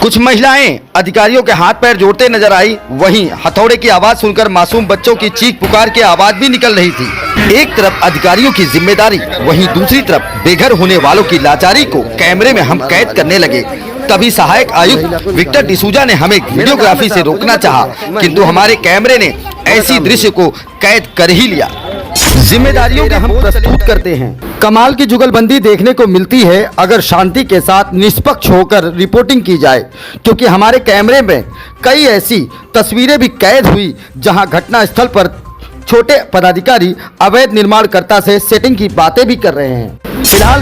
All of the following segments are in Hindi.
कुछ महिलाएं अधिकारियों के हाथ पैर जोड़ते नजर आई, वहीं हथौड़े की आवाज सुनकर मासूम बच्चों की चीख पुकार की आवाज भी निकल रही थी। एक तरफ अधिकारियों की जिम्मेदारी, वहीं दूसरी तरफ बेघर होने वालों की लाचारी को कैमरे में हम कैद करने लगे। तभी सहायक आयुक्त विक्टर डिसूजा ने हमें वीडियोग्राफी से रोकना चाहा, किंतु हमारे कैमरे ने ऐसी दृश्य को कैद कर ही लिया। जिम्मेदारियों के हम प्रस्तुत करते हैं। कमाल की जुगलबंदी देखने को मिलती है अगर शांति के साथ निष्पक्ष होकर रिपोर्टिंग की जाए, क्योंकि हमारे कैमरे में कई ऐसी तस्वीरें भी कैद हुई जहां घटना स्थल पर छोटे पदाधिकारी अवैध निर्माणकर्ता से सेटिंग की बातें भी कर रहे हैं। फिलहाल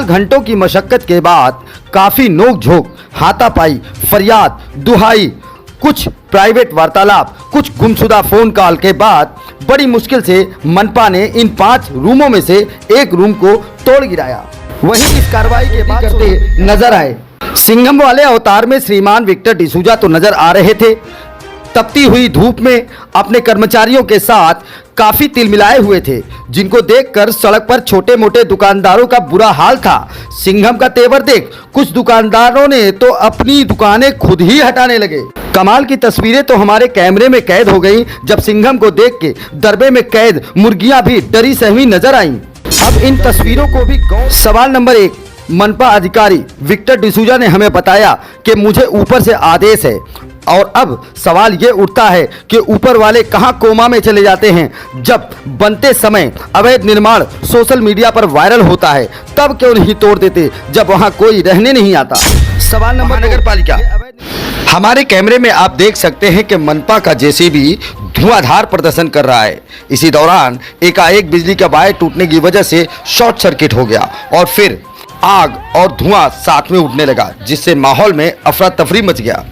घंटों की मशक्कत के बाद काफी नोक-झोंक, हाथापाई, फरियाद, दुहाई, कुछ प्राइवेट वार्तालाप, कुछ गुमशुदा फोन कॉल के बाद बड़ी मुश्किल से मनपा ने इन 5 रूमों में से एक रूम को तोड़ गिराया। वहीं इस कार्रवाई के बाद करते नजर आए। सिंघम वाले अवतार में श्रीमान विक्टर डिसूजा तो नजर आ रहे थे, तपती हुई धूप में अपने कर्मचारियों के साथ काफी तिलमिलाए हुए थे, जिनको देखकर सड़क पर छोटे मोटे दुकानदारों का बुरा हाल था। सिंघम का तेवर देख कुछ दुकानदारों ने तो अपनी दुकानें खुद ही हटाने लगे। कमाल की तस्वीरें तो हमारे कैमरे में कैद हो गई जब सिंघम को देख के दरबे में कैद मुर्गियां भी डरी सहमी नजर आईं। अब इन तस्वीरों को भी सवाल नंबर 1, मनपा अधिकारी विक्टर डिसूजा ने हमें बताया कि मुझे ऊपर से आदेश है, और अब सवाल ये उठता है कि ऊपर वाले कहां कोमा में चले जाते हैं जब बनते समय अवैध निर्माण सोशल मीडिया पर वायरल होता है, तब क्यों नहीं तोड़ देते जब वहां कोई रहने नहीं आता। सवाल नंबर नगर पालिका। हमारे कैमरे में आप देख सकते हैं कि मनपा का जेसीबी धुआंधार प्रदर्शन कर रहा है। इसी दौरान एकाएक बिजली का वायर टूटने की वजह से शॉर्ट सर्किट हो गया और फिर आग और धुआं साथ में उठने लगा, जिससे माहौल में अफरा तफरी मच गया।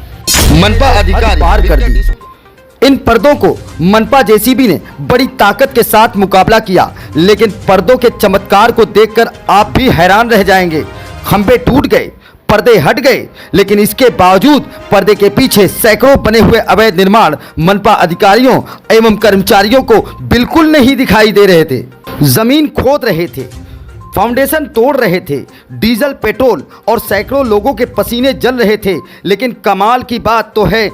मनपा अधिकारी पार कर दी। इन पर्दों को मनपा जेसीबी ने बड़ी ताकत के साथ मुकाबला किया, लेकिन पर्दों के चमत्कार को देखकर आप भी हैरान रह जाएंगे। खंभे टूट गए, पर्दे हट गए, लेकिन इसके बावजूद पर्दे के पीछे सैकड़ों बने हुए अवैध निर्माण मनपा अधिकारियों एवं कर्मचारियों को बिल्कुल नहीं दिखाई दे रहे थे। जमीन खोद रहे थे, फाउंडेशन तोड़ रहे थे, डीजल, पेट्रोल और सैकड़ों लोगों के पसीने जल रहे थे। लेकिन कमाल की बात तो है,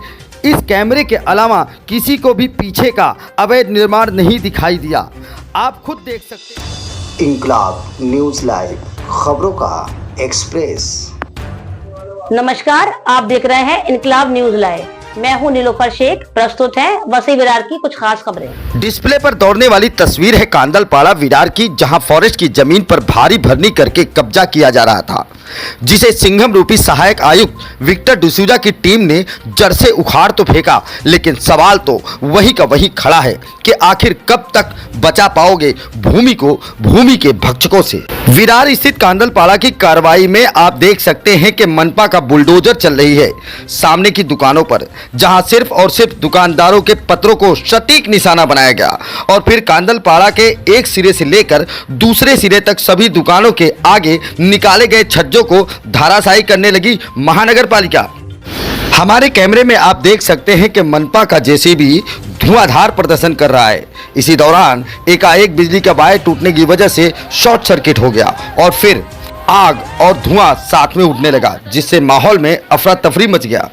इस कैमरे के अलावा किसी को भी पीछे का अवैध निर्माण नहीं दिखाई दिया। आप खुद देख सकते हैं। इंकलाब न्यूज़ लाइव, खबरों का एक्सप्रेस। नमस्कार, आप देख रहे हैं इनकलाब न्यूज लाइव। मैं हूं नीलोफर शेख। प्रस्तुत है वसी विरार की कुछ खास खबरें। डिस्प्ले पर दौड़ने वाली तस्वीर है कांदलपाड़ा विरार की, जहां फॉरेस्ट की जमीन पर भारी भरनी करके कब्जा किया जा रहा था, जिसे सिंघम रूपी सहायक आयुक्त विक्टर डिसूजा की टीम ने जड़ से उखाड़ तो फेंका, लेकिन सवाल तो वही का वही खड़ा है कि आखिर कब तक बचा पाओगे भूमि को भूमि के भक्षकों से। विरार स्थित कांदलपाड़ा की कार्रवाई में आप देख सकते हैं कि मनपा का बुलडोजर चल रही है सामने की दुकानों पर, जहां सिर्फ और सिर्फ दुकानदारों के पत्रों को सटीक निशाना बनाया गया और फिर कांदलपाड़ा के एक सिरे से लेकर दूसरे सिरे तक सभी दुकानों के आगे निकाले गए छज्जों को धाराशायी करने लगी महानगर पालिका। हमारे कैमरे में आप देख सकते हैं कि मनपा का जेसीबी धुआंधार प्रदर्शन कर रहा है। इसी दौरान एकाएक बिजली का वायर टूटने की वजह से शॉर्ट सर्किट हो गया और फिर आग और धुआं साथ में उठने लगा, जिससे माहौल में अफरा तफरी मच गया।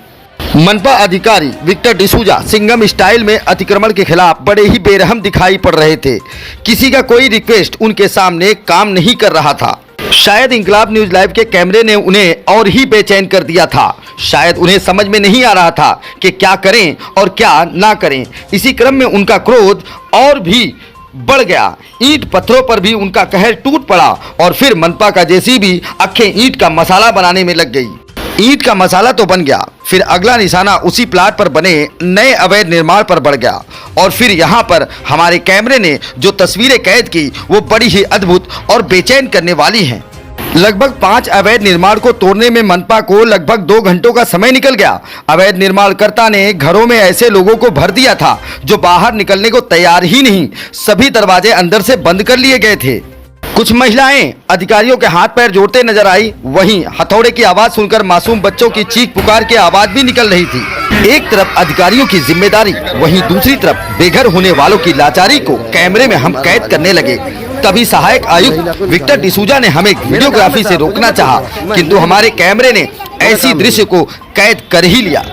मनपा अधिकारी विक्टर डिसूजा सिंघम स्टाइल में अतिक्रमण के खिलाफ बड़े ही बेरहम दिखाई पड़ रहे थे। किसी का कोई रिक्वेस्ट उनके सामने काम नहीं कर रहा था। शायद इंकलाब न्यूज लाइव के कैमरे ने उन्हें और ही बेचैन कर दिया था। शायद उन्हें समझ में नहीं आ रहा था कि क्या करें और क्या ना करें। इसी क्रम में उनका क्रोध और भी बढ़ गया। ईंट पत्थरों पर भी उनका कहर टूट पड़ा और फिर मनपा का जेसीबी अक्खे ईंट का मसाला बनाने में लग गई। ईंट का मसाला तो बन गया, फिर अगला निशाना उसी प्लाट पर बने नए अवैध निर्माण पर बढ़ गया और फिर यहाँ पर हमारे कैमरे ने जो तस्वीरें कैद की वो बड़ी ही अद्भुत और बेचैन करने वाली हैं। लगभग 5 अवैध निर्माण को तोड़ने में मनपा को लगभग 2 घंटों का समय निकल गया। अवैध निर्माणकर्ता ने घरों में ऐसे लोगों को भर दिया था जो बाहर निकलने को तैयार ही नहीं। सभी दरवाजे अंदर से बंद कर लिए गए थे। कुछ महिलाएं अधिकारियों के हाथ पैर जोड़ते नजर आई, वहीं हथौड़े की आवाज सुनकर मासूम बच्चों की चीख पुकार की आवाज भी निकल रही थी। एक तरफ अधिकारियों की जिम्मेदारी, वहीं दूसरी तरफ बेघर होने वालों की लाचारी को कैमरे में हम कैद करने लगे। तभी सहायक आयुक्त विक्टर डिसूजा ने हमें वीडियोग्राफी से रोकना चाहा, किंतु हमारे कैमरे ने ऐसी दृश्य को कैद कर ही लिया।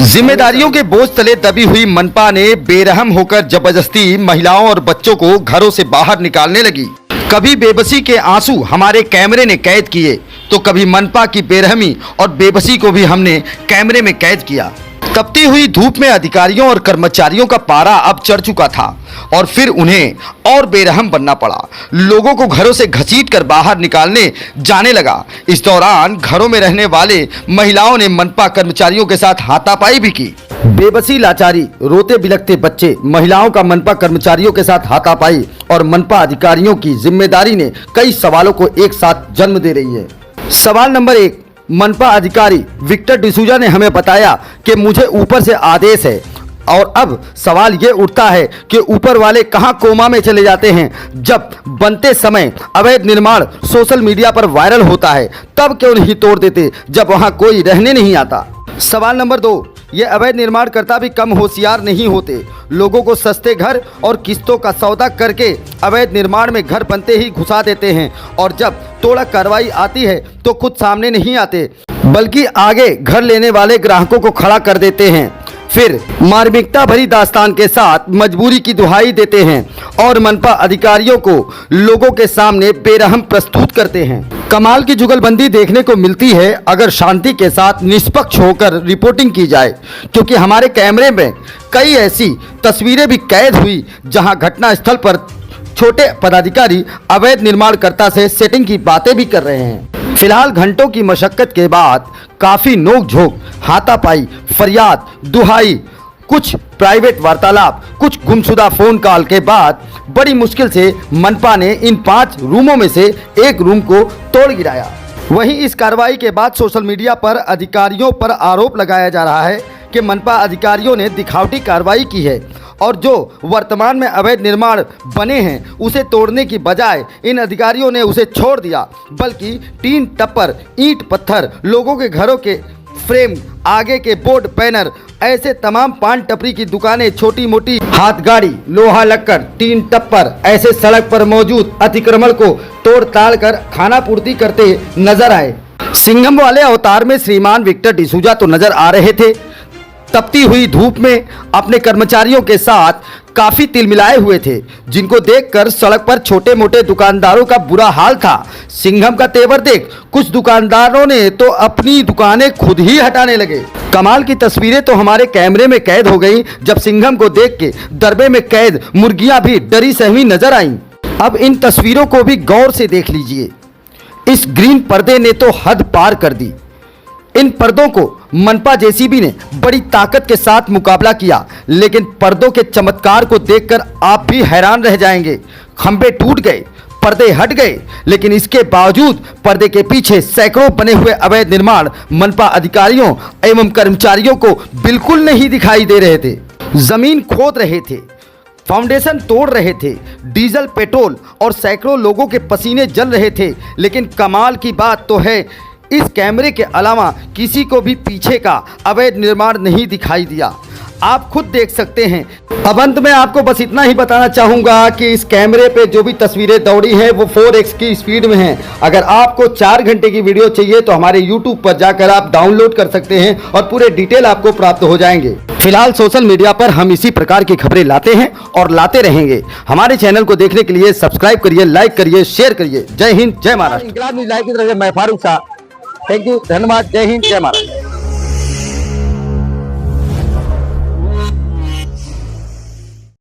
जिम्मेदारियों के बोझ तले दबी हुई मनपा ने बेरहम होकर जबरदस्ती महिलाओं और बच्चों को घरों से बाहर निकालने लगी। कभी बेबसी के आंसू हमारे कैमरे ने कैद किए, तो कभी मनपा की बेरहमी और बेबसी को भी हमने कैमरे में कैद किया। तपती हुई धूप में अधिकारियों और कर्मचारियों का पारा अब चढ़ चुका था और फिर उन्हें और बेरहम बनना पड़ा। लोगों को घरों से घसीट कर बाहर निकालने जाने लगा। इस दौरान घरों में रहने वाले महिलाओं ने मनपा कर्मचारियों के साथ हाथापाई भी की। बेबसी, लाचारी, रोते बिलखते बच्चे, महिलाओं का मनपा कर्मचारियों के साथ हाथापाई और मनपा अधिकारियों की जिम्मेदारी ने कई सवालों को एक साथ जन्म दे रही है। सवाल नंबर 1, मनपा अधिकारी विक्टर डिसूजा ने हमें बताया कि मुझे ऊपर से आदेश है, और अब सवाल ये उठता है कि ऊपर वाले कहां कोमा में चले जाते हैं। जब बनते समय अवैध निर्माण सोशल मीडिया पर वायरल होता है, तब क्यों नहीं तोड़ देते जब वहां कोई रहने नहीं आता। सवाल नंबर 2, ये अवैध निर्माणकर्ता भी कम होशियार नहीं होते। लोगों को सस्ते घर और किस्तों का सौदा करके अवैध निर्माण में घर बनते ही घुसा देते हैं, और जब तोड़ा कार्रवाई आती है तो खुद सामने नहीं आते, बल्कि आगे घर लेने वाले ग्राहकों को खड़ा कर देते हैं। फिर मार्मिकता भरी दास्तान के साथ मजबूरी की दुहाई देते हैं और मनपा अधिकारियों को लोगों के सामने बेरहम प्रस्तुत करते हैं। कमाल की जुगलबंदी देखने को मिलती है अगर शांति के साथ निष्पक्ष होकर रिपोर्टिंग की जाए, क्योंकि हमारे कैमरे में कई ऐसी तस्वीरें भी कैद हुई जहां घटना स्थल पर छोटे पदाधिकारी अवैध निर्माणकर्ता से सेटिंग की बातें भी कर रहे हैं। फिलहाल घंटों की मशक्कत के बाद काफी नोक-झोंक, हाथापाई, फरियाद, दुहाई, कुछ प्राइवेट वार्तालाप, कुछ गुमशुदा फोन कॉल के बाद बड़ी मुश्किल से मनपा ने इन 5 रूमों में से एक रूम को तोड़ गिराया। वहीं इस कार्रवाई के बाद सोशल मीडिया पर अधिकारियों पर आरोप लगाया जा रहा है कि मनपा अधिकारियों ने दिखावटी कार्रवाई की है और जो वर्तमान में अवैध निर्माण बने हैं उसे तोड़ने की बजाय इन अधिकारियों ने उसे छोड़ दिया, बल्कि टीन टप्पर, ईंट पत्थर, लोगों के घरों के फ्रेम, आगे के बोर्ड, बैनर, ऐसे तमाम पान टपरी की दुकानें, छोटी मोटी हाथ गाड़ी, लोहा लक्कड़, टीन टप्पर, ऐसे सड़क पर मौजूद अतिक्रमण को तोड़ ताड़ कर खाना पूर्ति करते नजर आए। सिंघम वाले अवतार में श्रीमान विक्टर डिसूजा तो नजर आ रहे थे, तपती हुई धूप में अपने कर्मचारियों के साथ काफी तिलमिलाए हुए थे, जिनको देखकर सड़क पर छोटे मोटे दुकानदारों का बुरा हाल था। सिंघम का तेवर देख कुछ दुकानदारों ने तो अपनी दुकानें खुद ही हटाने लगे। कमाल की तस्वीरें तो हमारे कैमरे में कैद हो गई जब सिंघम को देख के दरबे में कैद मुर्गियां भी डरी सहमी नजर आईं। अब इन तस्वीरों को भी गौर से देख लीजिए। इस ग्रीन पर्दे ने तो हद पार कर दी। इन पर्दों को मनपा जेसीबी ने बड़ी ताकत के साथ मुकाबला किया, लेकिन पर्दों के चमत्कार को देखकर आप भी हैरान रह जाएंगे। खंभे टूट गए, पर्दे हट गए, लेकिन इसके बावजूद पर्दे के पीछे सैकड़ों बने हुए अवैध निर्माण मनपा अधिकारियों एवं कर्मचारियों को बिल्कुल नहीं दिखाई दे रहे थे। जमीन खोद रहे थे, फाउंडेशन तोड़ रहे थे, डीजल, पेट्रोल और सैकड़ों लोगों के पसीने जल रहे थे। लेकिन कमाल की बात तो है, इस कैमरे के अलावा किसी को भी पीछे का अवैध निर्माण नहीं दिखाई दिया। आप खुद देख सकते हैं। अब अंत में आपको बस इतना ही बताना चाहूँगा कि इस कैमरे पे जो भी तस्वीरें दौड़ी हैं वो 4x की स्पीड में हैं। अगर आपको 4 घंटे की वीडियो चाहिए तो हमारे YouTube पर जाकर आप डाउनलोड कर सकते हैं और पूरे डिटेल आपको प्राप्त हो जाएंगे। फिलहाल सोशल मीडिया पर हम इसी प्रकार की खबरें लाते हैं और लाते रहेंगे। हमारे चैनल को देखने के लिए सब्सक्राइब करिए, लाइक करिए, शेयर करिए। जय हिंद, जय महाराष्ट्र। इंकलाब न्यूज़ लाइव की तरफ से मैं फारूक शाह। थैंक यू, धन्यवाद। जय हिंद, जय महाराष्ट्र।